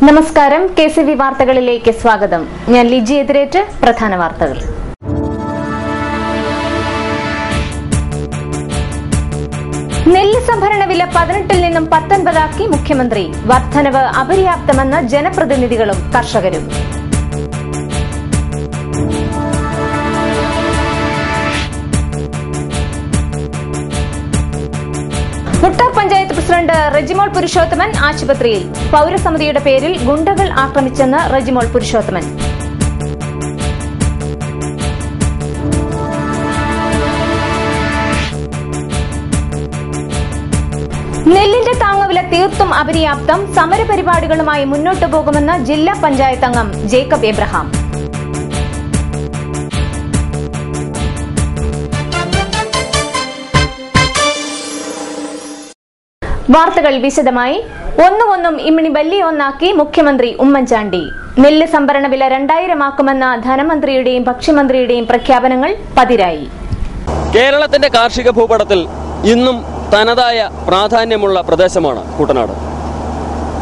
നമസ്കാരം, KCV വാർത്തകളിലേക്ക് സ്വാഗതം. ഞാൻ ലിജി എതിരേറ്റ്. പ്രധാന വാർത്തകൾ. നെല്ല് സംഭരണ വില 18-ൽ നിന്നും 19 മുഖ്യമന്ത്രി. വർധനവ് അപര്യാപ്തമെന്ന് ജനപ്രതിനിധികളും കർഷകരും. മുട്ടാർ പഞ്ചായത്ത് പ്രസിഡന്റ് റെജിമോൾ പുരുഷോത്തമൻ ആശുപത്രിയിൽ. പൌരസമിതിയുടെ പേരിൽ ഗുണ്ടകൾ ആക്രമിച്ചെന്ന് റെജിമോൾ പുരുഷോത്തമൻ. നെല്ലിന്റെ താങ്ങുവില തീർത്തും അപര്യാപ്തം. സമരപരിപാടികളുമായി മുന്നോട്ടു പോകുമെന്ന് ജില്ലാ പഞ്ചായത്ത് അംഗം ജേക്കബ് എബ്രഹാം. വാർത്തകൾ വിശദമായി. ഒന്നും ഇമ്മിണി വലിയ ഒന്നാക്കി മുഖ്യമന്ത്രി ഉമ്മൻചാണ്ടി. നെല്ല് സംഭരണ വില 2000 ആക്കുമെന്ന ധനമന്ത്രിയുടെയും ഭക്ഷ്യമന്ത്രിയുടെയും പ്രഖ്യാപനങ്ങൾ പതിരായി. കേരളത്തിന്റെ കാർഷിക ഭൂപടത്തിൽ ഇന്നും തനതായ പ്രാധാന്യമുള്ള പ്രദേശമാണ് കുട്ടനാട്.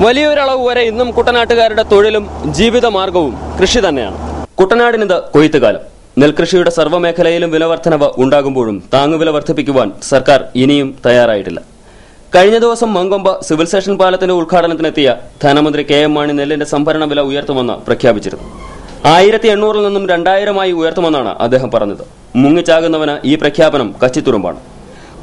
വലിയൊരളവ് വരെ ഇന്നും കുട്ടനാട്ടുകാരുടെ തൊഴിലും ജീവിതമാർഗവും കൃഷി തന്നെയാണ്. കുട്ടനാടിനിത് കൊയ്ത്തുകാലം. നെൽകൃഷിയുടെ സർവ്വമേഖലയിലും വിലവർദ്ധനവ് ഉണ്ടാകുമ്പോഴും താങ്ങുവില വർദ്ധിപ്പിക്കുവാൻ സർക്കാർ ഇനിയും തയ്യാറായിട്ടില്ല. കഴിഞ്ഞ ദിവസം മങ്കൊമ്പ് സിവിൽ സ്റ്റേഷൻ പാലത്തിന്റെ ഉദ്ഘാടനത്തിനെത്തിയ ധനമന്ത്രി KM മാണി നെല്ലിന്റെ സംഭരണ വില ഉയർത്തുമെന്ന് പ്രഖ്യാപിച്ചിരുന്നു. 1800-ൽ നിന്നും 2000-ആയി ഉയർത്തുമെന്നാണ് അദ്ദേഹം പറഞ്ഞത്. മുങ്ങിച്ചാകുന്നവന് ഈ പ്രഖ്യാപനം കച്ചിത്തുറുമ്പാണ്.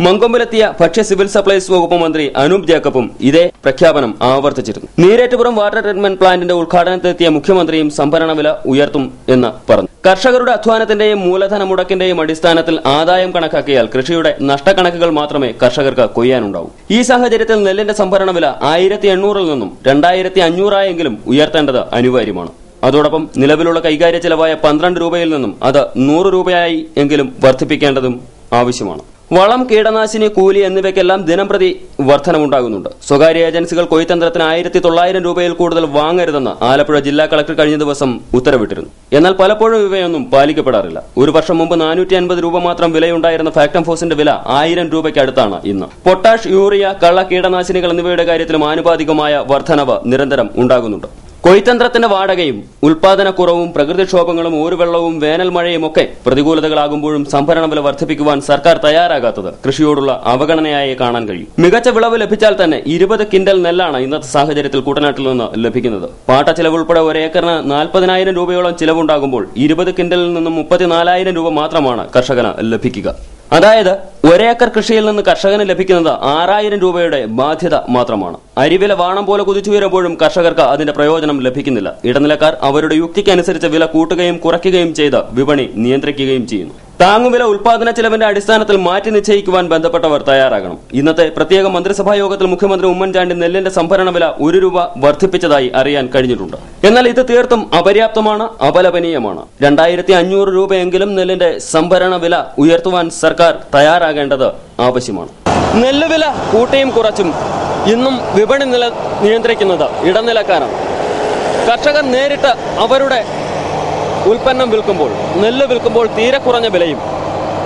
മങ്കൊമ്പിലെത്തിയ ഭക്ഷ്യ സിവിൽ സപ്ലൈസ് വകുപ്പ് മന്ത്രി അനൂപ് ജേക്കബും ഇതേ പ്രഖ്യാപനം ആവർത്തിച്ചിരുന്നു. നീരേറ്റുപുറം വാട്ടർ ട്രീറ്റ്മെന്റ് പ്ലാന്റിന്റെ ഉദ്ഘാടനത്തിലെത്തിയ മുഖ്യമന്ത്രിയും സംഭരണ വില ഉയർത്തും എന്ന് പറഞ്ഞു. കർഷകരുടെ അധ്വാനത്തിന്റെയും മൂലധന മുടക്കിന്റെയും അടിസ്ഥാനത്തിൽ ആദായം കണക്കാക്കിയാൽ കൃഷിയുടെ നഷ്ടക്കണക്കുകൾ മാത്രമേ കർഷകർക്ക് കൊയ്യാനുണ്ടാവൂ. ഈ സാഹചര്യത്തിൽ നെല്ലിന്റെ സംഭരണ വില 1800-ൽ നിന്നും 2500-ആയെങ്കിലും ഉയർത്തേണ്ടത് അനിവാര്യമാണ്. അതോടൊപ്പം നിലവിലുള്ള കൈകാര്യ ചെലവായ 12 രൂപയിൽ നിന്നും അത് 100 രൂപയായി എങ്കിലും വർദ്ധിപ്പിക്കേണ്ടതും ആവശ്യമാണ്. വളം, കീടനാശിനി, കൂലി എന്നിവയ്ക്കെല്ലാം ദിനംപ്രതി വർധനമുണ്ടാകുന്നുണ്ട്. സ്വകാര്യ ഏജൻസികൾ കൊയ്ത്തന്ത്രത്തിന് 1900 രൂപയിൽ കൂടുതൽ വാങ്ങരുതെന്ന് ആലപ്പുഴ ജില്ലാ കളക്ടർ കഴിഞ്ഞ ദിവസം ഉത്തരവിട്ടിരുന്നു. എന്നാൽ പലപ്പോഴും ഇവയൊന്നും പാലിക്കപ്പെടാറില്ല. ഒരു വർഷം മുമ്പ് 450 രൂപ മാത്രം വിലയുണ്ടായിരുന്ന ഫാക്ടം ഫോസിന്റെ വില 1000 രൂപയ്ക്ക് അടുത്താണ് ഇന്ന്. പൊട്ടാഷ്, യൂറിയ, കള്ള കീടനാശിനികൾ എന്നിവയുടെ കാര്യത്തിലും ആനുപാതികമായ വർധനവ് നിരന്തരം ഉണ്ടാകുന്നുണ്ട്. കൊയ്ത്തന്ത്രത്തിന്റെ വാടകയും ഉൽപാദനക്കുറവും പ്രകൃതിക്ഷോഭങ്ങളും ഊരുവെള്ളവും വേനൽ മഴയും ഒക്കെ പ്രതികൂലതകളാകുമ്പോഴും സംഭരണ വില വർദ്ധിപ്പിക്കുവാൻ സർക്കാർ തയ്യാറാകാത്തത് കൃഷിയോടുള്ള അവഗണനയായി കാണാൻ കഴിയും. മികച്ച വിളവ് ലഭിച്ചാൽ തന്നെ 20 കിൻഡൽ നെല്ലാണ് ഇന്നത്തെ സാഹചര്യത്തിൽ കുട്ടനാട്ടിൽ നിന്ന് ലഭിക്കുന്നത്. പാട്ട ചിലവുൾപ്പെടെ ഒരേക്കറിന് 40,000 രൂപയോളം ചിലവുണ്ടാകുമ്പോൾ 20 കിൻഡലിൽ നിന്നും 34,000 രൂപ മാത്രമാണ് കർഷകന് ലഭിക്കുക. അതായത് ഒരേക്കർ കൃഷിയിൽ നിന്ന് കർഷകന് ലഭിക്കുന്നത് 6000 രൂപയുടെ ബാധ്യത മാത്രമാണ്. അരിവില വാണം പോലെ കുതിച്ചുയരുമ്പോഴും കർഷകർക്ക് അതിന്റെ പ്രയോജനം ലഭിക്കുന്നില്ല. ഇടനിലക്കാർ അവരുടെ യുക്തിക്കനുസരിച്ച് വില കൂട്ടുകയും കുറയ്ക്കുകയും ചെയ്ത് വിപണി നിയന്ത്രിക്കുകയും ചെയ്യുന്നു. താങ്ങുവില ഉൽപാദന ചെലവിന്റെ അടിസ്ഥാനത്തിൽ മാറ്റി നിശ്ചയിക്കുവാൻ ബന്ധപ്പെട്ടവർ തയ്യാറാകണം. ഇന്നത്തെ പ്രത്യേക മന്ത്രിസഭാ യോഗത്തിൽ മുഖ്യമന്ത്രി ഉമ്മൻചാണ്ടി നെല്ലിന്റെ സംഭരണ വില 1 രൂപ വർദ്ധിപ്പിച്ചതായി അറിയാൻ കഴിഞ്ഞിട്ടുണ്ട്. എന്നാൽ ഇത് തീർത്തും അപര്യാപ്തമാണ്, അപലപനീയമാണ്. 2500 രൂപയെങ്കിലും നെല്ലിന്റെ സംഭരണ വില ഉയർത്തുവാൻ സർക്കാർ തയ്യാറാകേണ്ടത് ആവശ്യമാണ്. നെല്ല് വില കൂട്ടിയും കുറച്ചും ഇന്നും വിപണി നിയന്ത്രിക്കുന്നത് ഇടനിലക്കാരാണ്. കർഷകർ നേരിട്ട് അവരുടെ ഉൽപ്പന്നം വിൽക്കുമ്പോൾ, നെല്ല് വിൽക്കുമ്പോൾ തീരെ കുറഞ്ഞ വിലയും,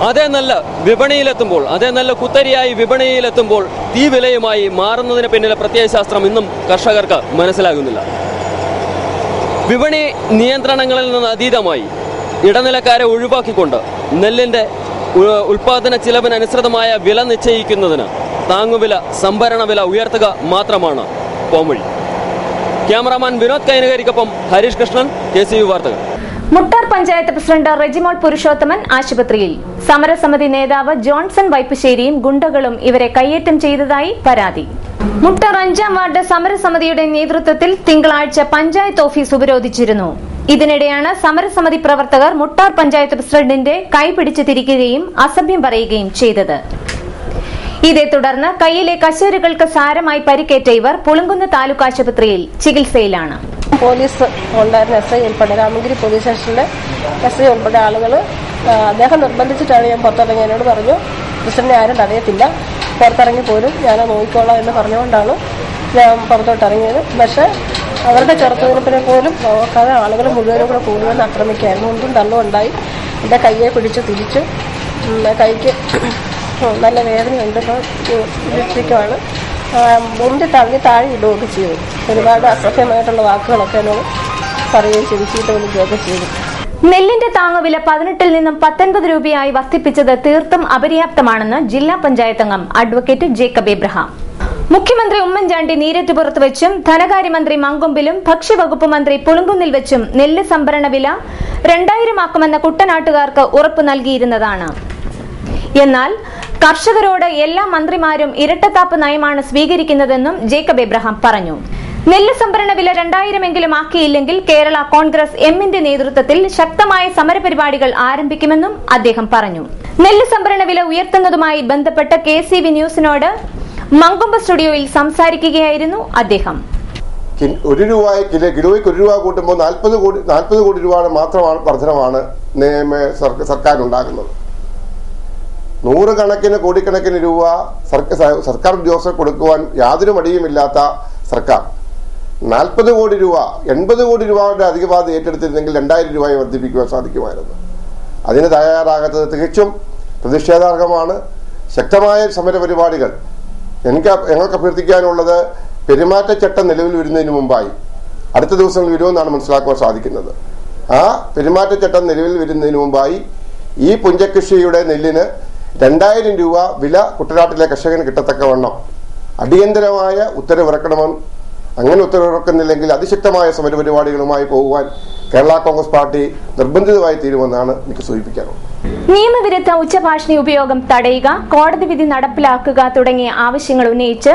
അതേ നെല്ല് വിപണിയിലെത്തുമ്പോൾ, അതേ നെല്ല് കുത്തരിയായി വിപണിയിലെത്തുമ്പോൾ ഈ വിലയുമായി മാറുന്നതിന് പിന്നിലെ പ്രത്യയശാസ്ത്രം ഇന്നും കർഷകർക്ക് മനസ്സിലാകുന്നില്ല. വിപണി നിയന്ത്രണങ്ങളിൽ നിന്ന് അതീതമായി ഇടനിലക്കാരെ ഒഴിവാക്കിക്കൊണ്ട് നെല്ലിന്റെ ഉൽപാദന ചിലവിനനുസൃതമായ വില നിശ്ചയിക്കുന്നതിന് താങ്ങുവില, സംഭരണ വില ഉയർത്തുക മാത്രമാണ് പോംവഴി. ക്യാമറാമാൻ വിനോദ് കൈനകരിക്കൊപ്പം ഹരീഷ് കൃഷ്ണൻ, KCV വാർത്തകൾ. മുട്ടാർ പഞ്ചായത്ത് പ്രസിഡന്റ് റെജിമോൾ പുരുഷോത്തമൻ ആശുപത്രിയിൽ. സമരസമിതി നേതാവ് ജോൺസൺ വൈപ്പശ്ശേരിയും ഗുണ്ടകളും ഇവരെ കയ്യേറ്റം ചെയ്തതായി പരാതി. മുട്ടാർ 5-ാം വാർഡ് സമരസമിതിയുടെ നേതൃത്വത്തിൽ തിങ്കളാഴ്ച പഞ്ചായത്ത് ഓഫീസ് ഉപരോധിച്ചിരുന്നു. ഇതിനിടെയാണ് സമരസമിതി പ്രവർത്തകർ മുട്ടാർ പഞ്ചായത്ത് പ്രസിഡന്റിന്റെ കൈപിടിച്ച് തിരിക്കുകയും അസഭ്യം പറയുകയും ചെയ്തത്. ഇതേ തുടർന്ന് കൈയിലെ കശേരുകൾക്ക് സാരമായി പരിക്കേറ്റ ഇവർ പുളുങ്കുന്ന് താലൂക്ക് ആശുപത്രിയിൽ ചികിത്സയിലാണ്. പോലീസ് ഉണ്ടായിരുന്ന SI ഉൾപ്പെടെ രാമഗിരി പോലീസ് സ്റ്റേഷനിലെ SI ഉൾപ്പെടെ ആളുകൾ അദ്ദേഹം നിർബന്ധിച്ചിട്ടാണ് ഞാൻ പുറത്തിറങ്ങി. എന്നോട് പറഞ്ഞു പ്രസിഡന്റിനെ ആരും തടയത്തില്ല, പുറത്തിറങ്ങി പോരും, ഞാൻ നോക്കിക്കോളാം എന്ന് പറഞ്ഞുകൊണ്ടാണ് ഞാൻ പുറത്തോട്ടിറങ്ങിയത്. പക്ഷേ അവരുടെ ചെറുത്തുനിൽപ്പിനെ പോലും നോക്കാതെ ആളുകൾ മുഴുവനും കൂടെ കൂടുതൽ ആക്രമിക്കുകയായിരുന്നു. ഒന്നും തള്ളുണ്ടായി. എൻ്റെ കയ്യെ പിടിച്ച് തിരിച്ചു. കൈക്ക് നല്ല വേദനയുണ്ട്. ഇപ്പോൾ ചികിത്സിക്കുവാണ്. മുണ്ടി തള്ളി താഴെ ഇടുകയൊക്കെ ചെയ്തു. ഒരുപാട് അസഭ്യമായിട്ടുള്ള വാക്കുകളൊക്കെ എന്നോട് പറയുകയും ചെയ്തു, ചീത്ത വിളിക്കുകയൊക്കെ ചെയ്തു. നെല്ലിന്റെ താങ്ങുവില 18 നിന്നും 19 രൂപയായി വർദ്ധിപ്പിച്ചത് തീർത്തും അപര്യാപ്തമാണെന്ന് ജില്ലാ പഞ്ചായത്ത് അംഗം അഡ്വക്കേറ്റ് ജേക്കബ് എബ്രഹാം. മുഖ്യമന്ത്രി ഉമ്മൻചാണ്ടി നീരറ്റുപുറത്ത് വെച്ചും ധനകാര്യമന്ത്രി മങ്കൊമ്പിലും ഭക്ഷ്യവകുപ്പ് മന്ത്രി പുളുങ്കുന്നിൽ വെച്ചും നെല്ല് സംഭരണ വില 2000 ആക്കുമെന്ന കുട്ടനാട്ടുകാർക്ക് ഉറപ്പു നൽകിയിരുന്നതാണ്. എന്നാൽ കർഷകരോട് എല്ലാ മന്ത്രിമാരും ഇരട്ടത്താപ്പ് നയമാണ് സ്വീകരിക്കുന്നതെന്നും ജേക്കബ് എബ്രഹാം പറഞ്ഞു. നെല്ല് സംഭരണ വില 2000 ആക്കിയില്ലെങ്കിൽ കേരള കോൺഗ്രസ് എമ്മിന്റെ നേതൃത്വത്തിൽ ശക്തമായ സമരപരിപാടികൾ ആരംഭിക്കുമെന്നും അദ്ദേഹം പറഞ്ഞു. നെല്ല് സംഭരണ വില ഉയർത്തുന്നതുമായി ബന്ധപ്പെട്ട് KCV ന്യൂസിനോട് മങ്കൊമ്പ് സ്റ്റുഡിയോയിൽ സംസാരിക്കുകയായിരുന്നു അദ്ദേഹം. കിലോയ്ക്ക് 1 രൂപ കൂട്ടുമ്പോൾ 40 കോടി രൂപ മാത്രമാണ് വർധനമാണ് സർക്കാരുണ്ടാകുന്നത്. 100 കണക്കിന് കോടിക്കണക്കിന് രൂപ സർക്കാർ ഉദ്യോഗസ്ഥർ കൊടുക്കുവാൻ യാതൊരു മടിയുമില്ലാത്ത സർക്കാർ 40 കോടി രൂപ 80 കോടി രൂപയുടെ അധിക ബാധ്യത ഏറ്റെടുത്തിരുന്നെങ്കിൽ 2000 രൂപയെ വർദ്ധിപ്പിക്കുവാൻ സാധിക്കുമായിരുന്നു. അതിന് തയ്യാറാകാത്തത് തികച്ചും പ്രതിഷേധാർഹമാണ്. ശക്തമായ സമരപരിപാടികൾ ഞങ്ങൾക്ക് അഭ്യർത്ഥിക്കാനുള്ളത് പെരുമാറ്റച്ചട്ടം നിലവിൽ വരുന്നതിന് മുമ്പായി അടുത്ത ദിവസങ്ങളിൽ വരുമെന്നാണ് മനസ്സിലാക്കുവാൻ സാധിക്കുന്നത്. ആ പെരുമാറ്റച്ചട്ടം നിലവിൽ വരുന്നതിന് മുമ്പായി ഈ പുഞ്ചകൃഷിയുടെ നെല്ലിന് 2000 രൂപ വില കുട്ടനാട്ടിലെ കർഷകന് കിട്ടത്തക്കവണ്ണം അടിയന്തരമായ ഉത്തരവിറക്കണമെന്ന്. അങ്ങനെ ഉത്തരവിറക്കുന്നില്ലെങ്കിൽ അതിശക്തമായ സമരപരിപാടികളുമായി പോകുവാൻ കേരള കോൺഗ്രസ് പാർട്ടി നിർബന്ധിതമായി തീരുമെന്നാണ് എനിക്ക് സൂചിപ്പിക്കാനുള്ളത്. നിയമവിരുദ്ധ ഉച്ചഭാഷിണി ഉപയോഗം തടയുക, കോടതി വിധി നടപ്പിലാക്കുക തുടങ്ങിയ ആവശ്യങ്ങൾ ഉന്നയിച്ച്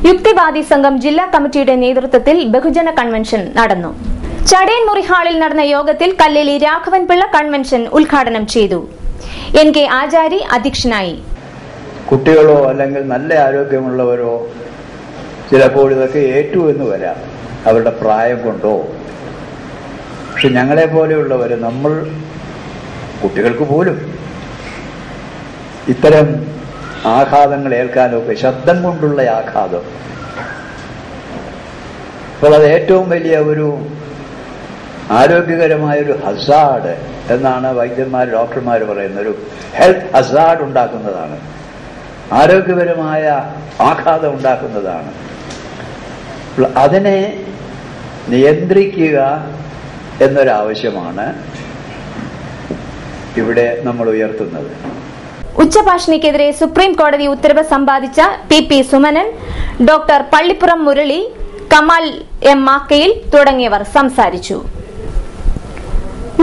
യുക്തിവാദി സംഘം ജില്ലാ കമ്മിറ്റിയുടെ നേതൃത്വത്തിൽ ബഹുജന കൺവെൻഷൻ നടന്നു. ചടയൻമുറി ഹാളിൽ നടന്ന യോഗത്തിൽ കല്ലേലി രാഘവൻ പിള്ള കൺവെൻഷൻ ഉദ്ഘാടനം ചെയ്തു. NK ആചാരി അധ്യക്ഷനായി. കുട്ടികളോ അല്ലെങ്കിൽ നല്ല ആരോഗ്യമുള്ളവരോ ചിലപ്പോൾ ഇതൊക്കെ ഏറ്റു എന്ന് വരാം, അവരുടെ പ്രായം കൊണ്ടോ. പക്ഷെ ഞങ്ങളെ പോലെയുള്ളവർ, നമ്മൾ കുട്ടികൾക്ക് പോലും ഇത്തരം ആഘാതങ്ങൾ ഏൽക്കാനൊക്കെ, ശബ്ദം കൊണ്ടുള്ള ആഘാതം, അപ്പോൾ അത് ഏറ്റവും വലിയ ഒരു ആരോഗ്യകരമായൊരു ഹസാഡ് എന്നാണ് വൈദ്യന്മാർ, ഡോക്ടർമാർ പറയുന്ന ഒരു ഹെൽത്ത് ഹസാഡ് ഉണ്ടാക്കുന്നതാണ്, ആരോഗ്യപരമായ ആഘാതം ഉണ്ടാക്കുന്നതാണ്. അതിനെ നിയന്ത്രിക്കുക എന്നൊരാവശ്യമാണ് ഇവിടെ നമ്മൾ ഉയർത്തുന്നത്. ഉച്ചഭാഷിണിക്കെതിരെ സുപ്രീം കോടതി ഉത്തരവ് സമ്പാദിച്ച PP Sumanan, doctor Pallippuram Murali, Kamal M Makkayil തുടങ്ങിയവർ സംസാരിച്ചു.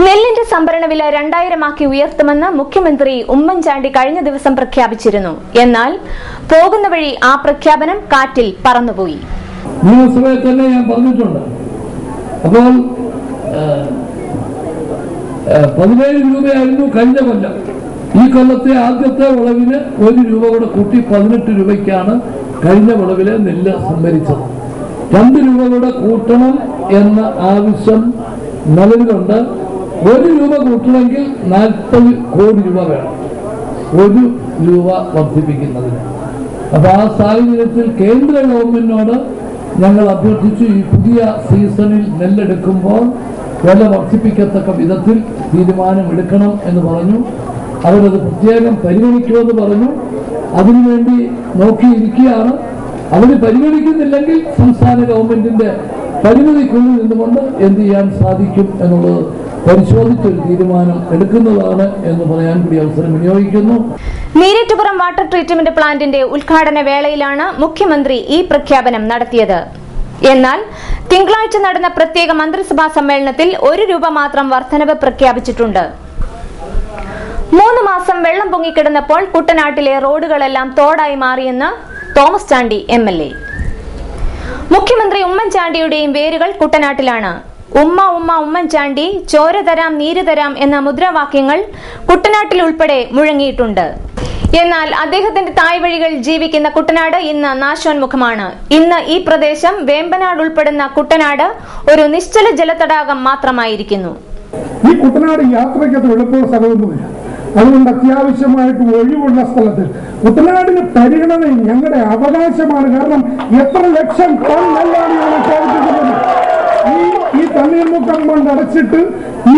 നെല്ലിന്റെ സംഭരണ വില 2000 ആക്കി ഉയർത്തുമെന്ന് മുഖ്യമന്ത്രി ഉമ്മൻചാണ്ടി കഴിഞ്ഞ ദിവസം പ്രഖ്യാപിച്ചിരുന്നു. എന്നാൽ പോകുന്ന വഴി ആ പ്രഖ്യാപനം കാറ്റിൽ പറന്നുപോയി. നിയമസഭയിൽ തന്നെ ഞാൻ പറഞ്ഞിട്ടുണ്ട്. അപ്പോൾ 17 രൂപയായിരുന്നു കഴിഞ്ഞ കൊല്ലം. ഈ കൊല്ലത്തെ ആദ്യത്തെ വിളവിന് 1 രൂപ കൂടെ കൂട്ടി 18 രൂപയ്ക്കാണ് കഴിഞ്ഞ വിളവിലെ നെല്ല് സംഭരിച്ചത്. 2 രൂപ കൂടെ കൂട്ടണം എന്ന ആവശ്യം നിലവിലുണ്ട്. 1 രൂപ കൂട്ടണമെങ്കിൽ 40 കോടി രൂപ വേണം 1 രൂപ വർദ്ധിപ്പിക്കുന്നതിന്. അപ്പൊ ആ സാഹചര്യത്തിൽ കേന്ദ്ര ഗവൺമെന്റിനോട് ഞങ്ങൾ അഭ്യർത്ഥിച്ചു, ഈ പുതിയ സീസണിൽ നെല്ലെടുക്കുമ്പോൾ വില വർദ്ധിപ്പിക്കത്തക്ക വിധത്തിൽ തീരുമാനമെടുക്കണം എന്ന് പറഞ്ഞു. അവരത് പ്രത്യേകം പരിഗണിക്കുമെന്ന് പറഞ്ഞു. അതിനുവേണ്ടി നോക്കിയിരിക്കുകയാണ്. അവർ പരിഗണിക്കുന്നില്ലെങ്കിൽ സംസ്ഥാന ഗവൺമെന്റിന്റെ പരിമിതിക്കുള്ളിൽ നിന്നുകൊണ്ട് എന്ത് ചെയ്യാൻ സാധിക്കും എന്നുള്ളത് പരിശോധിച്ചൊരു തീരുമാനം എടുക്കുന്നതാണ് എന്ന് പറയാൻ കൂടി അവസരം വിനിയോഗിക്കുന്നു. നീരേറ്റുപുറം വാട്ടർ ട്രീറ്റ്മെന്റ് പ്ലാന്റിന്റെ ഉദ്ഘാടന വേളയിലാണ് മുഖ്യമന്ത്രി ഈ പ്രഖ്യാപനം നടത്തിയത്. എന്നാൽ തിങ്കളാഴ്ച നടന്ന പ്രത്യേക മന്ത്രിസഭാ സമ്മേളനത്തിൽ 1 രൂപ മാത്രം വർധനവ് പ്രഖ്യാപിച്ചിട്ടുണ്ട്. 3 മാസം വെള്ളം പൊങ്ങിക്കിടന്നപ്പോൾ കുട്ടനാട്ടിലെ റോഡുകളെല്ലാം തോടായി മാറിയെന്ന് തോമസ് ചാണ്ടി MLA. മുഖ്യമന്ത്രി ഉമ്മൻചാണ്ടിയുടെയും വേരുകൾ കുട്ടനാട്ടിലാണ്. ഉമ്മ ഉമ്മ ഉമ്മൻചാണ്ടി, ചോര തരാം നീര് തരാം എന്ന മുദ്രാവാക്യങ്ങൾ കുട്ടനാട്ടിൽ ഉൾപ്പെടെ മുഴങ്ങിയിട്ടുണ്ട്. എന്നാൽ അദ്ദേഹത്തിന്റെ തായ്വഴികൾ ജീവിക്കുന്ന കുട്ടനാട് ഇന്ന് നാശോന്മുഖമാണ്. ഇന്ന് ഈ പ്രദേശം വേമ്പനാട് ഉൾപ്പെടുന്ന കുട്ടനാട് ഒരു നിശ്ചല ജലതടാകം മാത്രമായിരിക്കുന്നു. ഈ കുട്ടനാട് യാത്രയ്ക്ക് എളുപ്പ സ്ഥലമൊന്നുമില്ല. അതുകൊണ്ട് അത്യാവശ്യമായിട്ട് ഒഴിവുള്ള സ്ഥലത്ത് കുട്ടനാടിന് പരിഗണന ഞങ്ങളുടെ അവകാശമാണ്. കാരണം എത്ര ലക്ഷം ടൺ നെല്ലാണ് ഞങ്ങൾ പ്രവർത്തിക്കുന്നത്. ഈ തണ്ണീർമുക്കം കൊണ്ട് അടച്ചിട്ട് ഈ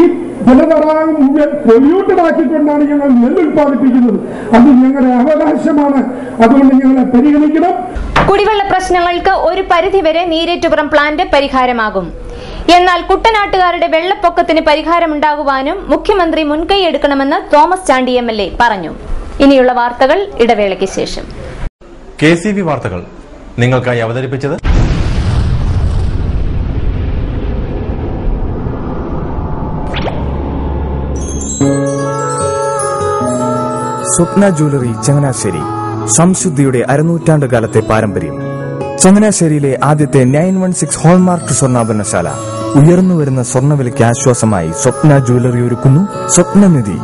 ജലതടാകം മുഴുവൻ പൊല്യൂട്ടഡ് ആക്കിക്കൊണ്ടാണ് ഞങ്ങൾ നെല്ല് ഉൽപ്പാദിപ്പിക്കുന്നത്. അത് ഞങ്ങളുടെ അവകാശമാണ്. അതുകൊണ്ട് ഞങ്ങളെ പരിഗണിക്കണം. കുടിവെള്ള പ്രശ്നങ്ങൾക്ക് ഒരു പരിധിവരെ നീരേറ്റുപുറം പ്ലാന്റ് പരിഹാരമാകും. എന്നാൽ കുട്ടനാട്ടുകാരുടെ വെള്ളപ്പൊക്കത്തിന് പരിഹാരമുണ്ടാകുവാനും മുഖ്യമന്ത്രി മുൻകൈയെടുക്കണമെന്ന് തോമസ് ചാണ്ടി MLA പറഞ്ഞു. ഇനിയുള്ള വാർത്തകൾ ഇടവേളയ്ക്ക് ശേഷം. KCV വാർത്തകൾ നിങ്ങൾക്കായി അവതരിപ്പിച്ചത് സ്വപ്ന ജ്വല്ലറി ചങ്ങനാശ്ശേരി. സംശുദ്ധിയുടെ അരനൂറ്റാണ്ട് കാലത്തെ പാരമ്പര്യം. ചങ്ങനാശ്ശേരിയിലെ ആദ്യത്തെ 916 ഹോൾമാർക്ക് സ്വർണ്ണാഭരണശാല. ഉയർന്നുവരുന്ന സ്വർണ്ണവിലയ്ക്ക് ആശ്വാസമായി സ്വപ്ന ജ്വല്ലറി ഒരുക്കുന്നു സ്വപ്നനിധി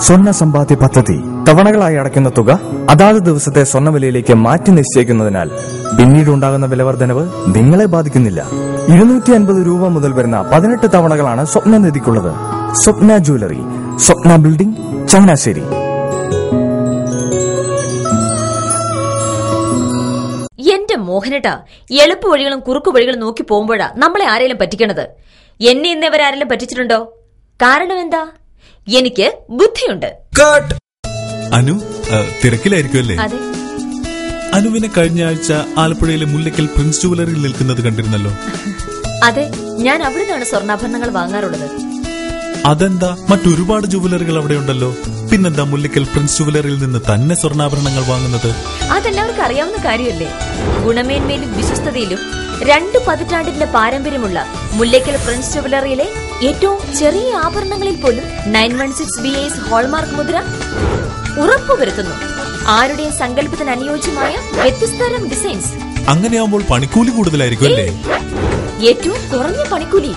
സ്വർണ്ണ സമ്പാദ്യ പദ്ധതി. തവണകളായി അടയ്ക്കുന്ന തുക അതാത് ദിവസത്തെ സ്വർണ്ണവിലയിലേക്ക് മാറ്റി നിശ്ചയിക്കുന്നതിനാൽ പിന്നീടുണ്ടാകുന്ന വിലവർദ്ധനവ് നിങ്ങളെ ബാധിക്കുന്നില്ല. 250 രൂപ മുതൽ വരുന്ന 18 തവണകളാണ് സ്വപ്നനിധിക്കുള്ളത്. സ്വപ്ന ജ്വല്ലറി, സ്വപ്ന ബിൽഡിംഗ്, ചങ്ങനാശ്ശേരി. എന്റെ മോഹനേട്ടാ, എളുപ്പ വഴികളും കുറുക്കു വഴികളും നോക്കി പോകുമ്പോഴാ നമ്മളെ ആരെങ്കിലും പറ്റിക്കണത്. എന്നെ ഇന്നവരാരെങ്കിലും പറ്റിച്ചിട്ടുണ്ടോ? കാരണം എന്താ? എനിക്ക് ബുദ്ധിയുണ്ട്. അനു തിരക്കിലായിരിക്കുമല്ലേ? അനുവിനെ കഴിഞ്ഞ ആഴ്ച ആലപ്പുഴയിലെ മുല്ലക്കൽ പ്രിൻസ് ജുവലറിയിൽ നിൽക്കുന്നത് കണ്ടിരുന്നല്ലോ. അതെ, ഞാൻ അവിടെ നിന്നാണ് സ്വർണ്ണാഭരണങ്ങൾ വാങ്ങാറുള്ളത്. അതെന്താ, മറ്റൊരുപാട് ജുവലറികൾ അവിടെ ഉണ്ടല്ലോ. പിന്നെന്താ മുല്ലക്കൽ പ്രിൻസ് ജുവലറിയിൽ നിന്ന് തന്നെ സ്വർണ്ണാഭരണങ്ങൾ വാങ്ങുന്നത്? അതെല്ലാവർക്കും അറിയാവുന്ന കാര്യമല്ലേ. ഗുണമേന്മയിലും വിശ്വസ്തതയിലും 2 പതിറ്റാണ്ടിന്റെ പാരമ്പര്യമുള്ള മുല്ലക്കൽ പ്രിൻസ് ജുവലറിയിലെ ഏറ്റവും ചെറിയ ആഭരണങ്ങളിൽ പോലും 916 BIS ഹോൾമാർക്ക് മുദ്ര ഉറപ്പുവരുത്തുന്നു. ആരുടെയും സങ്കല്പത്തിന് അനുയോജ്യമായ വ്യത്യസ്തതരം ഡിസൈൻസ്. അങ്ങനെയാവുമ്പോൾ പണിക്കൂലി കൂടുതലായിരിക്കും അല്ലേ? ഏറ്റവും കുറഞ്ഞ പണിക്കൂലി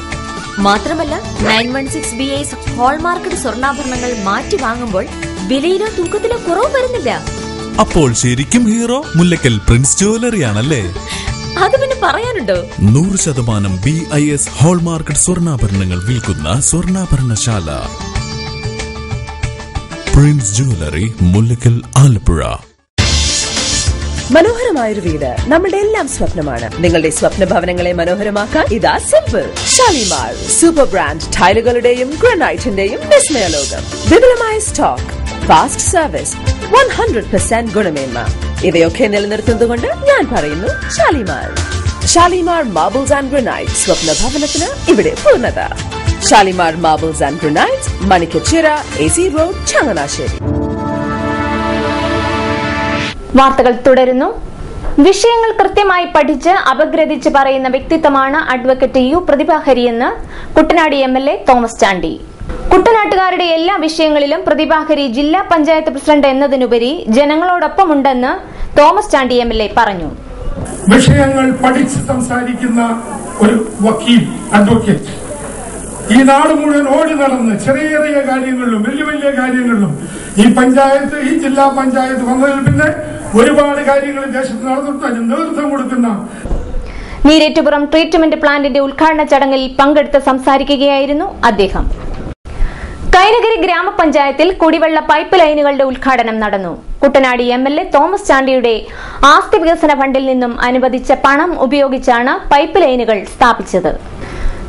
മാത്രമല്ല, 916 BIS ഹോൾമാർക്കഡ് സ്വർണ്ണാഭരണങ്ങൾ മാറ്റി വാങ്ങുമ്പോൾ വിലയിലോ തൂക്കത്തിലോ കുറവ് വരുന്നില്ല. അപ്പോൾ ശരിക്കും ഹീറോ മുല്ലക്കൽ പ്രിൻസ് ജുവലറിയാണല്ലേ? അത് പിന്നെ പറയാനുണ്ടോ? 100% BIS ഹോൾമാർക്കഡ് സ്വർണ്ണാഭരണങ്ങൾ വിൽക്കുന്ന സ്വർണ്ണാഭരണശാല പ്രിൻസ് ജുവലറി, മുല്ലക്കൽ, ആലപ്പുഴ. മനോഹരമായൊരു വീട് നമ്മുടെ എല്ലാം സ്വപ്നമാണ്. നിങ്ങളുടെ സ്വപ്ന ഭവനങ്ങളെ മനോഹരമാക്കാൻ ഇതാ സിമ്പിൾ. ഷാലിമാർ സൂപ്പർ ബ്രാൻഡ് ടൈലുകളുടെയും ഗ്രാനൈറ്റിന്റെയും വിസ്മയ ലോകം. വിപുലമായ സ്റ്റോക്ക്, ഫാസ്റ്റ് സർവീസ്, 100% ഗുണമേന്മ. ഇവയൊക്കെ നിലനിർത്തുന്നതുകൊണ്ട് ഞാൻ പറയുന്നു Shalimar. Shalimar marbles and granite. സ്വപ്ന ഭവനത്തിന് ഇവിടെ പൂർണ്ണത. Shalimar marbles and granite, Manikkachira, AC road, Changanassery. വാർത്തകൾ തുടരുന്നു. വിഷയങ്ങൾ കൃത്യമായി പഠിച്ച് അപഗ്രഥിച്ച് പറയുന്ന വ്യക്തിത്വമാണ് അഡ്വക്കേറ്റ് U പ്രതിഭാഹരിയെന്ന് കുട്ടനാട് MLA തോമസ് ചാണ്ടി. കുട്ടനാട്ടുകാരുടെ എല്ലാ വിഷയങ്ങളിലും പ്രതിഭാഹരി ജില്ലാ പഞ്ചായത്ത് പ്രസിഡന്റ് എന്നതിനുപരി ജനങ്ങളോടൊപ്പമുണ്ടെന്ന് തോമസ് ചാണ്ടി MLA പറഞ്ഞു. വിഷയങ്ങൾ പഠിച്ച് സംസാരിക്കുന്ന ഒരു വക്കീൽ, അഡ്വക്കേറ്റ് ഈ നാട് മുഴുവൻ ഓടി നടന്ന് ചെറിയ ചെറിയ കാര്യങ്ങളിലും വലിയ വലിയ കാര്യങ്ങളിലും ഈ പഞ്ചായത്ത്, ഈ ജില്ലാ പഞ്ചായത്ത് വന്നതിൽ പിന്നെ ഒരുപാട് കാര്യങ്ങൾ ദേശത്ത് നടന്നിട്ട് അതിന് നേതൃത്വം കൊടുക്കുന്ന നീരേറ്റുപുറം ട്രീറ്റ്മെന്റ് പ്ലാന്റിന്റെ ഉദ്ഘാടന ചടങ്ങിൽ പങ്കെടുത്ത് സംസാരിക്കുകയായിരുന്നു അദ്ദേഹം. കൈനഗിരി ഗ്രാമപഞ്ചായത്തിൽ കുടിവെള്ള പൈപ്പ് ലൈനുകളുടെ ഉദ്ഘാടനം നടന്നു. കുട്ടനാട് MLA തോമസ് ചാണ്ടിയുടെ ആസ്തി വികസന ഫണ്ടിൽ നിന്നും അനുവദിച്ച പണം ഉപയോഗിച്ചാണ് പൈപ്പ് ലൈനുകൾ സ്ഥാപിച്ചത്.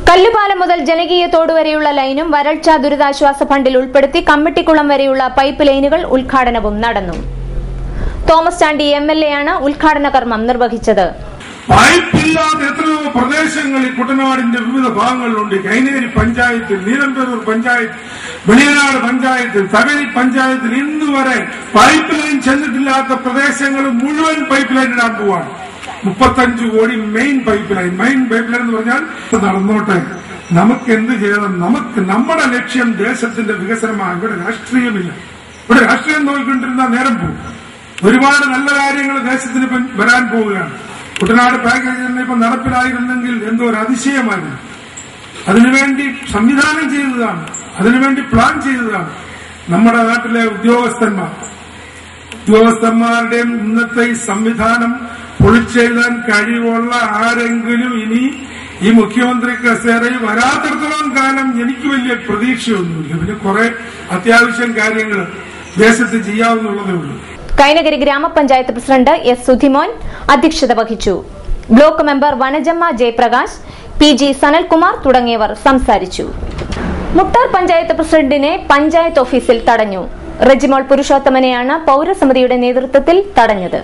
കല്ലുപാലം മുതൽ ജനകീയ തോട് വരെയുള്ള ലൈനും വരൾച്ചാ ദുരിതാശ്വാസ ഫണ്ടിൽ ഉൾപ്പെടുത്തി കമ്മിട്ടിക്കുളം വരെയുള്ള പൈപ്പ് ലൈനുകൾ ഉദ്ഘാടനവും നടന്നു. തോമസ് ചാണ്ടി MLA ആണ് ഉദ്ഘാടന കർമ്മം നിർവഹിച്ചത്. പൈപ്പില്ലാത്ത എത്രയോ പ്രദേശങ്ങളിൽ കുട്ടനാടിന്റെ വിവിധ ഭാഗങ്ങളിലുണ്ട്. കൈനഗിരി പഞ്ചായത്തിൽ, നീലംപേരൂർ പഞ്ചായത്ത്, വെളിയനാട് പഞ്ചായത്തിൽ, തകഴി പഞ്ചായത്തിൽ ഇന്നുവരെ പൈപ്പ് ലൈൻ ചെന്നിട്ടില്ലാത്ത പ്രദേശങ്ങൾ മുഴുവൻ പൈപ്പ് ലൈൻ ഇടാൻ പോവാണ്. 35 കോടി മെയിൻ പൈപ്പ് ലൈൻ എന്ന് പറഞ്ഞാൽ നടന്നോട്ടെ. നമുക്ക് എന്ത് ചെയ്യണം? നമുക്ക് നമ്മുടെ ലക്ഷ്യം ദേശത്തിന്റെ വികസനമാണ്. ഇവിടെ രാഷ്ട്രീയമില്ല. ഇവിടെ രാഷ്ട്രീയം നോക്കിക്കൊണ്ടിരുന്ന നേരം പോകും. ഒരുപാട് നല്ല കാര്യങ്ങൾ ദേശത്തിന് വരാൻ പോവുകയാണ്. കുട്ടനാട് പാക്കേജ് ഇപ്പൊ നടപ്പിലായിരുന്നെങ്കിൽ എന്തോ ഒരു അതിശയമായിരുന്നു. അതിനുവേണ്ടി സംവിധാനം ചെയ്തതാണ്, അതിനുവേണ്ടി പ്ലാൻ ചെയ്തതാണ് നമ്മുടെ നാട്ടിലെ ഉദ്യോഗസ്ഥന്മാരുടെയും ഇന്നത്തെ ഈ സംവിധാനം പൊളിച്ചെഴുതാൻ കഴിവുള്ള ആരെങ്കിലും ഇനി ഈ മുഖ്യമന്ത്രി കസേരയിൽ വരാത്തിടത്തോളം കാലം എനിക്ക് വലിയ പ്രതീക്ഷയൊന്നുമില്ല. പിന്നെ കുറെ അത്യാവശ്യം കാര്യങ്ങൾ ദേശത്ത് ചെയ്യാവുന്നുള്ളതേ ഉള്ളൂ. കൈനഗിരി ഗ്രാമപഞ്ചായത്ത് പ്രസിഡന്റ് S. സുധിമോൻ അധ്യക്ഷത വഹിച്ചു. Block member Vanajamma Jayaprakash, PG Sanalkumar തുടങ്ങിയവർ സംസാരിച്ചു. മുട്ടാർ പഞ്ചായത്ത് പ്രസിഡന്റിനെ പഞ്ചായത്ത് ഓഫീസിൽ തടഞ്ഞു. റെജിമോൾ പുരുഷോത്തമനെയാണ് പൌരസമിതിയുടെ നേതൃത്വത്തിൽ തടഞ്ഞത്.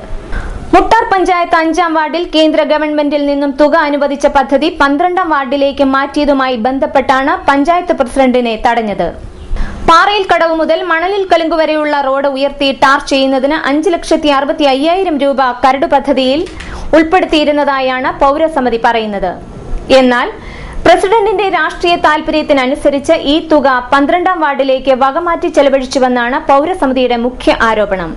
മുട്ടാർ പഞ്ചായത്ത് 5-ാം വാർഡിൽ കേന്ദ്ര ഗവൺമെന്റിൽ നിന്നും തുക അനുവദിച്ച പദ്ധതി 12-ാം വാർഡിലേക്ക് മാറ്റിയതുമായി ബന്ധപ്പെട്ടാണ് പഞ്ചായത്ത് പ്രസിഡന്റിനെ തടഞ്ഞത്. പാറയിൽ കടവ് മുതൽ മണലിൽ കലുങ്കു വരെയുള്ള റോഡ് ഉയർത്തി ടാർ ചെയ്യുന്നതിന് 5,65,000 രൂപ കരട് പദ്ധതിയിൽ ഉൾപ്പെടുത്തിയിരുന്നതായാണ് പൌരസമിതി പറയുന്നത്. എന്നാൽ പ്രസിഡന്റിന്റെ രാഷ്ട്രീയ താൽപര്യത്തിനനുസരിച്ച് ഈ തുക 12-ാം വാർഡിലേക്ക് വകമാറ്റി ചെലവഴിച്ചുവെന്നാണ് പൌരസമിതിയുടെ മുഖ്യ ആരോപണം.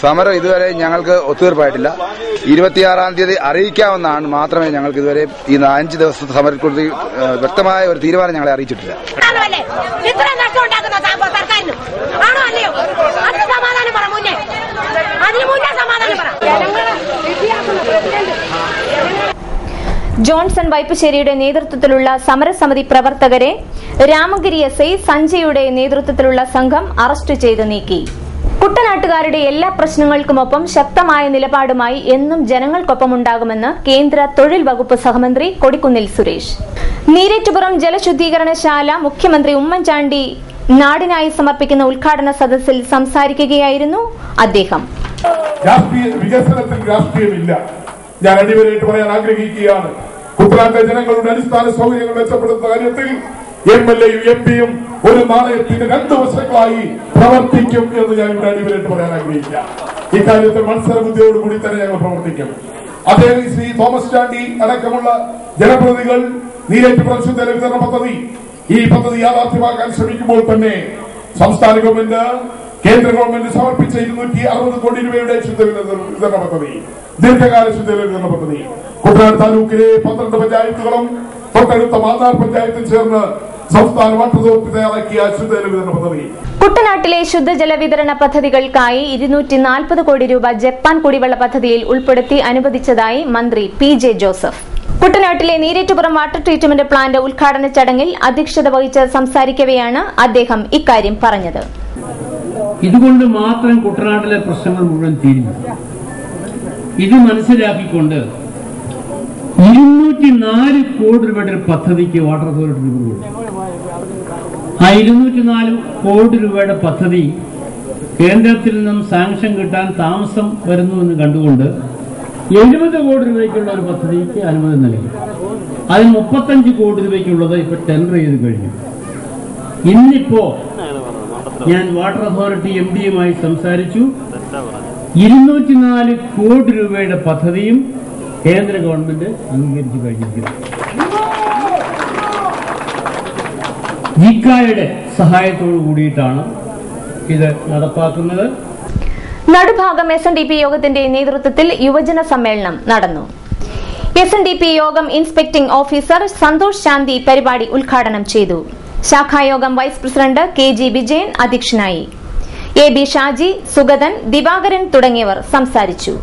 സമരം ഇതുവരെ ഞങ്ങൾക്ക് ഒത്തുതീർപ്പായിട്ടില്ല. 26-ാം തീയതി അറിയിക്കാമെന്നാണ് മാത്രമേ ഞങ്ങൾക്ക് ഇതുവരെ ഈ 5 ദിവസത്തെ സമരക്കുറിച്ച് വ്യക്തമായ ഒരു തീരുമാനം ഞങ്ങളെ അറിയിച്ചിട്ടില്ല. ജോൺസൺ വൈപ്പശ്ശേരിയുടെ നേതൃത്വത്തിലുള്ള സമരസമിതി പ്രവർത്തകരെ രാമഗിരി SI സഞ്ജയുടെ നേതൃത്വത്തിലുള്ള സംഘം അറസ്റ്റ് ചെയ്ത് നീക്കി. കുട്ടനാട്ടുകാരുടെ എല്ലാ പ്രശ്നങ്ങൾക്കുമൊപ്പം ശക്തമായ നിലപാടുമായി എന്നും ജനങ്ങൾക്കൊപ്പമുണ്ടാകുമെന്ന് കേന്ദ്ര തൊഴിൽ വകുപ്പ് സഹമന്ത്രി കൊടിക്കുന്നിൽ സുരേഷ്. നീരേറ്റുപുറം ജലശുദ്ധീകരണശാല മുഖ്യമന്ത്രി ഉമ്മൻചാണ്ടി നാടിനായി സമർപ്പിക്കുന്ന ഉദ്ഘാടന സദസ്സിൽ സംസാരിക്കുകയായിരുന്നു അദ്ദേഹം. വികസനത്തിൽ രാഷ്ട്രീയമില്ല. ഞാൻ അടിവരയിട്ട് പറയാൻ ആഗ്രഹിക്കുകയാണ്. കുട്ടനാട്ടിലെ ജനങ്ങളുടെ അടിസ്ഥാന സൗകര്യങ്ങൾ മെച്ചപ്പെടുത്തുന്ന കാര്യത്തിൽ MLA-യും MP-യും ഒരു നാണയത്തിന്റെ 2 വശങ്ങളായി പ്രവർത്തിക്കും എന്ന് ഞാൻ ഇവിടെ അടിവരയിട്ട് പറയാൻ ആഗ്രഹിക്കാം. ഇക്കാര്യത്തിൽ മത്സരബുദ്ധിയോടുകൂടി തന്നെ ഞങ്ങൾ പ്രവർത്തിക്കും. അദ്ദേഹം ശ്രീ തോമസ് ചാണ്ടി അടക്കമുള്ള ജനപ്രതിനിധികൾ നീരേറ്റുപുറം ശുദ്ധജല വിതരണ പദ്ധതി ഈ പദ്ധതി യാഥാർത്ഥ്യമാക്കാൻ ശ്രമിക്കുമ്പോൾ തന്നെ സംസ്ഥാന ഗവൺമെന്റ് കേന്ദ്ര ഗവൺമെന്റ് സമർപ്പിച്ച 260 കോടി രൂപയുടെ ശുദ്ധജല വിതരണ പദ്ധതി, ദീർഘകാല ശുദ്ധജല വിതരണ പദ്ധതി കുട്ടനാട് താലൂക്കിലെ 12 പഞ്ചായത്തുകളും തൊട്ടടുത്ത മാന്നാർ പഞ്ചായത്തിൽ ചേർന്ന് സംസ്ഥാന വാട്ടർ അതോറിറ്റി തയ്യാറാക്കിയ ശുദ്ധജല വിതരണ പദ്ധതി. കുട്ടനാട്ടിലെ ശുദ്ധജല വിതരണ പദ്ധതികൾക്കായി 240 കോടി രൂപ ജപ്പാൻ കുടിവെള്ള പദ്ധതിയിൽ ഉൾപ്പെടുത്തി അനുവദിച്ചതായി മന്ത്രി PJ ജോസഫ്. കുട്ടനാട്ടിലെ നീരേറ്റുപുറം വാട്ടർ ട്രീറ്റ്മെന്റ് പ്ലാന്റ് ഉദ്ഘാടന ചടങ്ങിൽ അധ്യക്ഷത വഹിച്ച് സംസാരിക്കവെയാണ് അദ്ദേഹം ഇക്കാര്യം പറഞ്ഞത്. ഇതുകൊണ്ട് മാത്രം കുട്ടനാട്ടിലെ പ്രശ്നങ്ങൾ മുഴുവൻ തീരുന്നു. ഇത് മനസ്സിലാക്കിക്കൊണ്ട് 204 കോടി രൂപയുടെ പദ്ധതിക്ക് വാട്ടർ അതോറിറ്റി രൂപ കൊടുത്തു. ആ 204 കോടി രൂപയുടെ പദ്ധതി കേന്ദ്രത്തിൽ നിന്നും സാങ്ഷൻ കിട്ടാൻ താമസം വരുന്നുവെന്ന് കണ്ടുകൊണ്ട് 70 കോടി രൂപയ്ക്കുള്ള ഒരു പദ്ധതിക്ക് അനുമതി നൽകി. അതിൽ 35 കോടി രൂപയ്ക്കുള്ളത് ഇപ്പൊ ടെൻഡർ ചെയ്ത് കഴിഞ്ഞു. ഇന്നിപ്പോ ഞാൻ വാട്ടർ അതോറിറ്റി MD-യുമായി സംസാരിച്ചു. 204 കോടി രൂപയുടെ പദ്ധതിയും കേന്ദ്ര ഗവൺമെന്റ് അംഗീകരിച്ചു കഴിഞ്ഞിരിക്കുന്നു. ജിക്കായുടെ സഹായത്തോടു കൂടിയിട്ടാണ് ഇത് നടപ്പാക്കുന്നത്. നടുഭാഗം SNDP യോഗത്തിന്റെ നേതൃത്വത്തിൽ യുവജന സമ്മേളനം നടന്നു. SNDP യോഗം ഇൻസ്പെക്ടിംഗ് ഓഫീസർ സന്തോഷ് ശാന്തി പരിപാടി ഉദ്ഘാടനം ചെയ്തു. ശാഖായോഗം വൈസ് പ്രസിഡന്റ് KG വിജയൻ അധ്യക്ഷനായി. AB ഷാജി, സുഗതൻ, ദിവാകരൻ തുടങ്ങിയവർ സംസാരിച്ചു.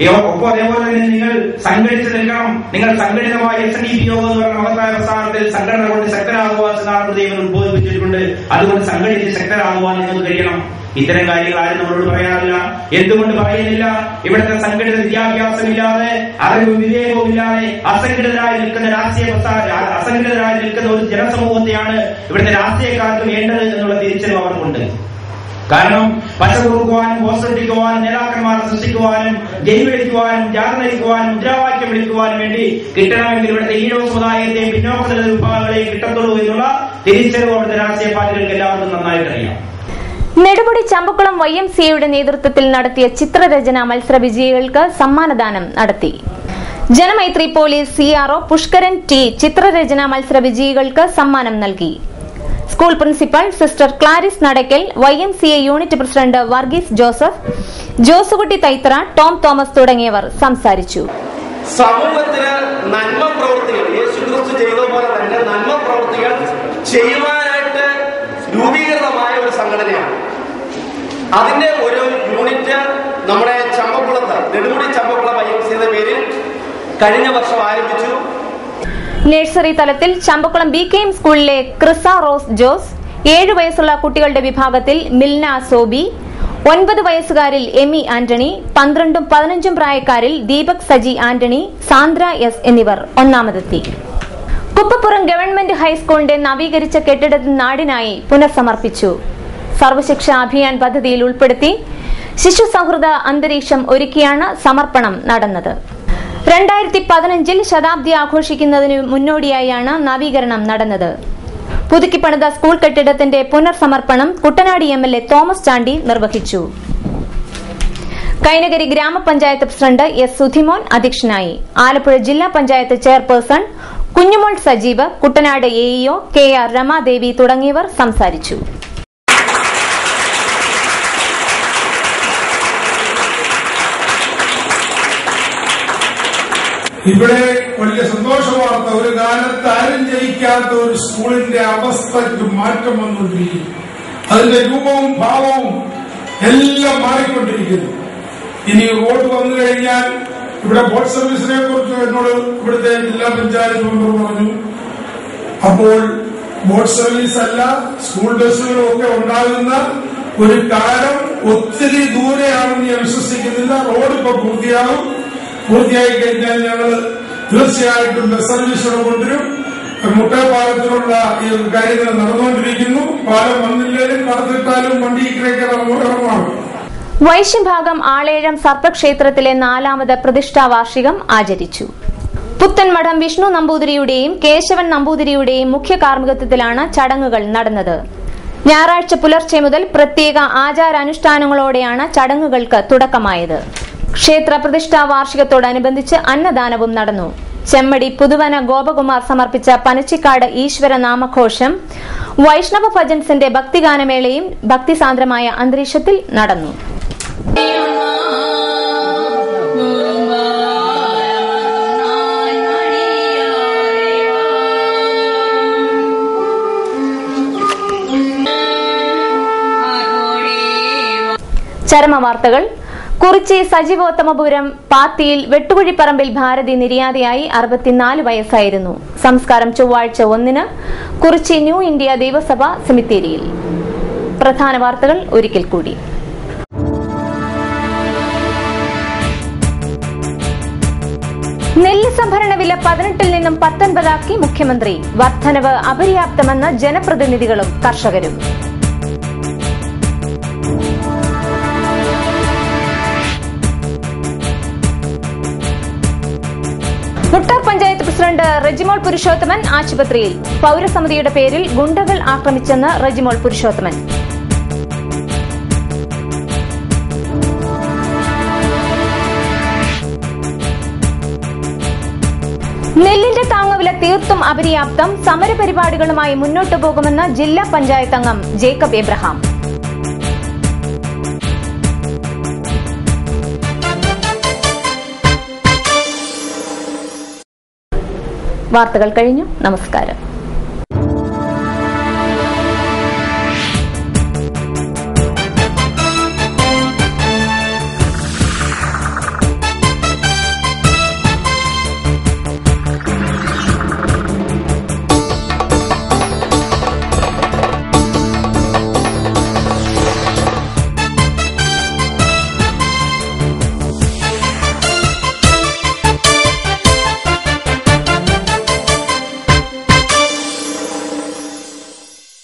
അതേപോലെ തന്നെ നിങ്ങൾ സംഘടിച്ച് നിൽക്കണം. നിങ്ങൾ സംഘടിതമായ SNDP യോഗം എന്ന് പറയുന്ന മഹത്തായ പ്രസ്ഥാനത്തിൽ സംഘടന കൊണ്ട് ശക്തരാകുവാൻ ദൈവം ഉദ്ബോധിപ്പിച്ചിട്ടുണ്ട്. അതുകൊണ്ട് സംഘടിച്ച് ശക്തരാകുവാൻ നിങ്ങൾക്ക് കഴിയണം. ഇത്തരം കാര്യങ്ങൾ ആരും നമ്മളോട് പറയാറില്ല. എന്തുകൊണ്ട് പറയുന്നില്ല? ഇവിടുത്തെ സംഘടിത വിദ്യാഭ്യാസമില്ലാതെ, അറിവും വിവേകവും ഇല്ലാതെ അസംഘടിതരായി നിൽക്കുന്ന അസംഘടിതരായി നിൽക്കുന്ന ഒരു ജനസമൂഹത്തെയാണ് ഇവിടുത്തെ രാഷ്ട്രീയക്കാർക്ക് വേണ്ടത് എന്നുള്ള തിരിച്ചറിവ് അവർക്കുണ്ട്. കാരണം പച്ച കുറുക്കുവാനും, പോസ്റ്റടിക്കുവാനും, നേതാക്കന്മാരെ സൃഷ്ടിക്കുവാനും, ജയ് വിളിക്കുവാനും, ജാഥ നയിക്കുവാനും, മുദ്രാവാക്യം വിളിക്കുവാനും വേണ്ടി കിട്ടണമെങ്കിൽ ഇവിടുത്തെ ഈഴവ സമുദായത്തെയും പിന്നോക്ക വിഭാഗങ്ങളെയും കിട്ടത്തുള്ളൂ എന്നുള്ള തിരിച്ചറിവ് അവിടുത്തെ രാഷ്ട്രീയ പാർട്ടികൾക്ക് എല്ലാവർക്കും നന്നായിട്ട് അറിയാം. നെടുമുടി ചമ്പക്കുളം YMCA-യുടെ നേതൃത്വത്തിൽ നടത്തിയ ചിത്രരചന മത്സര വിജയികൾക്ക് സമ്മാനദാനം നടത്തി. Janamaithri police CRO Pushkaran T ചിത്രരചന മത്സര വിജയികൾക്ക് സമ്മാനം നൽകി. School principal sister Claris Nadakkal, YMCA unit president Varghese Joseph, Josekutty Thaithra, Tom Thomas തുടങ്ങിയവർ സംസാരിച്ചു. സമൂഹത്തിന് നന്മ പ്രവൃത്തികൾ യേശുക്രിസ്തു ചെയ്തതുപോലെ തന്നെ നന്മ പ്രവൃത്തികൾ ചെയ്യുവാനായിട്ട് രൂപീകൃതമായ ഒരു സംഘടനയാണ്. അതിന്റെ ഒരു യൂണിറ്റ് നമ്മുടെ ചമ്പക്കുളത്ത് നെടുമുടി ചമ്പക്കുളം YMCA പേരിൽ കഴിഞ്ഞ വർഷം ആരംഭിച്ചു. നഴ്സറി തലത്തിൽ ചമ്പക്കുളം BKM സ്കൂളിലെ ക്രിസ റോസ് ജോസ്, 7 വയസ്സുള്ള കുട്ടികളുടെ വിഭാഗത്തിൽ മിൽന സോബി, 9 വയസ്സുകാരിൽ എമി ആന്റണി, 12ഉം 15ഉം പ്രായക്കാരിൽ ദീപക് സജി ആന്റണി, സാന്ദ്ര എസ് എന്നിവർ ഒന്നാമതെത്തി. കുപ്പപ്പുറം ഗവൺമെന്റ് ഹൈസ്കൂളിന്റെ നവീകരിച്ച കെട്ടിടത്തിൽ നാടിനായി പുനഃസമർപ്പിച്ചു. സർവശിക്ഷ അഭിയാൻ പദ്ധതിയിൽ ഉൾപ്പെടുത്തി ശിശു സൗഹൃദ അന്തരീക്ഷം ഒരുക്കിയാണ് സമർപ്പണം നടന്നത്. 2015 ശതാബ്ദി ആഘോഷിക്കുന്നതിന് മുന്നോടിയായാണ് നവീകരണം നടന്നത്. പുതുക്കിപ്പണിത സ്കൂൾ കെട്ടിടത്തിന്റെ പുനർസമർപ്പണം കുട്ടനാട് MLA തോമസ് ചാണ്ടി നിർവഹിച്ചു. കൈനകരി ഗ്രാമപഞ്ചായത്ത് പ്രസിഡന്റ് S. സുധിമോൻ അധ്യക്ഷനായി. ആലപ്പുഴ ജില്ലാ പഞ്ചായത്ത് ചെയർപേഴ്സൺ കുഞ്ഞുമോൾ സജീവ്, കുട്ടനാട് AEO KR രമാദേവി തുടങ്ങിയവർ സംസാരിച്ചു. ഇവിടെ വലിയ സന്തോഷ വാർത്ത, ഒരു കാലത്ത് ആരും ജയിക്കാത്ത ഒരു സ്കൂളിന്റെ അവസ്ഥയ്ക്ക് മാറ്റം വന്നുകൊണ്ടിരിക്കുന്നു. അതിന്റെ രൂപവും ഭാവവും എല്ലാം മാറിക്കൊണ്ടിരിക്കുന്നു. ഇനി റോഡ് വന്നു കഴിഞ്ഞാൽ ഇവിടെ ബോട്ട് സർവീസിനെ കുറിച്ച് എന്നോട് ഇവിടുത്തെ ജില്ലാ പഞ്ചായത്ത് മെമ്പർ പറഞ്ഞു. അപ്പോൾ ബോട്ട് സർവീസ് അല്ല, സ്കൂൾ ബസ്സുകളും ഒക്കെ ഉണ്ടാകുന്ന ഒരു കാലം ഒത്തിരി ദൂരെയാണെന്ന് ഞാൻ വിശ്വസിക്കുന്നില്ല. റോഡ് ഇപ്പൊ പൂർത്തിയായി കഴിഞ്ഞാൽ ഞങ്ങൾ തീർച്ചയായിട്ടും ബസ് സർവീസുകൾ കൊണ്ടുവരും. മുട്ടപ്പാലത്തിലുള്ള ഈ കാര്യങ്ങൾ നടന്നുകൊണ്ടിരിക്കുന്നു. പാലം വന്നില്ലെങ്കിലും നടത്തിട്ടാലും വണ്ടി ഇക്കരയ്ക്ക് ഇറങ്ങുമാണ്. വൈശ്യഭാഗം ആളേഴം സർപ്പക്ഷേത്രത്തിലെ 4ാമത് പ്രതിഷ്ഠാ വാർഷികം ആചരിച്ചു. പുത്തൻമഠം വിഷ്ണു നമ്പൂതിരിയുടെയും കേശവൻ നമ്പൂതിരിയുടെയും മുഖ്യ കാർമ്മികത്വത്തിലാണ് ചടങ്ങുകൾ നടന്നത്. ഞായറാഴ്ച പുലർച്ചെ മുതൽ പ്രത്യേക ആചാരാനുഷ്ഠാനങ്ങളോടെയാണ് ചടങ്ങുകൾക്ക് തുടക്കമായത്. ക്ഷേത്ര പ്രതിഷ്ഠാ വാർഷികത്തോടനുബന്ധിച്ച് അന്നദാനവും നടന്നു. ചെമ്മടി പുതുവന ഗോപകുമാർ സമർപ്പിച്ച പനച്ചിക്കാട് ഈശ്വര നാമഘോഷം, വൈഷ്ണവ ഭജൻസിന്റെ ഭക്തിഗാനമേളയും ഭക്തിസാന്ദ്രമായ അന്തരീക്ഷത്തിൽ നടന്നു. ചരമവാർത്തകൾ. കുറിച്ചി സജീവോത്തമപുരം പാത്തിയിൽ വെട്ടുകുഴിപ്പറമ്പിൽ ഭാരതി നിര്യാതയായി. 64 വയസ്സായിരുന്നു. സംസ്കാരം ചൊവ്വാഴ്ച 1-ന് കുറിച്ചി ന്യൂ ഇന്ത്യ ദേവസഭ സെമിത്തേരിയിൽ. പ്രധാന വാർത്തകൾ ഒരിക്കൽ കൂടി. നെല്ല് സംഭരണ വില 18-ൽ നിന്നും 19-ആക്കി മുഖ്യമന്ത്രി. വർധനവ് അപര്യാപ്തമെന്ന് ജനപ്രതിനിധികളും കർഷകരും. മുട്ടാർ പഞ്ചായത്ത് പ്രസിഡന്റ് റെജിമോൾ പുരുഷോത്തമൻ ആശുപത്രിയിൽ. പൌരസമിതിയുടെ പേരിൽ ഗുണ്ടകൾ ആക്രമിച്ചെന്ന് റെജിമോൾ പുരുഷോത്തമൻ. നെല്ലിന്റെ താങ്ങുവില തീർത്തും അപര്യാപ്തം. സമരപരിപാടികളുമായി മുന്നോട്ടു പോകുമെന്ന് ജില്ലാ പഞ്ചായത്ത് അംഗം ജേക്കബ് എബ്രഹാം. വാർത്തകൾ കഴിഞ്ഞു. നമസ്കാരം.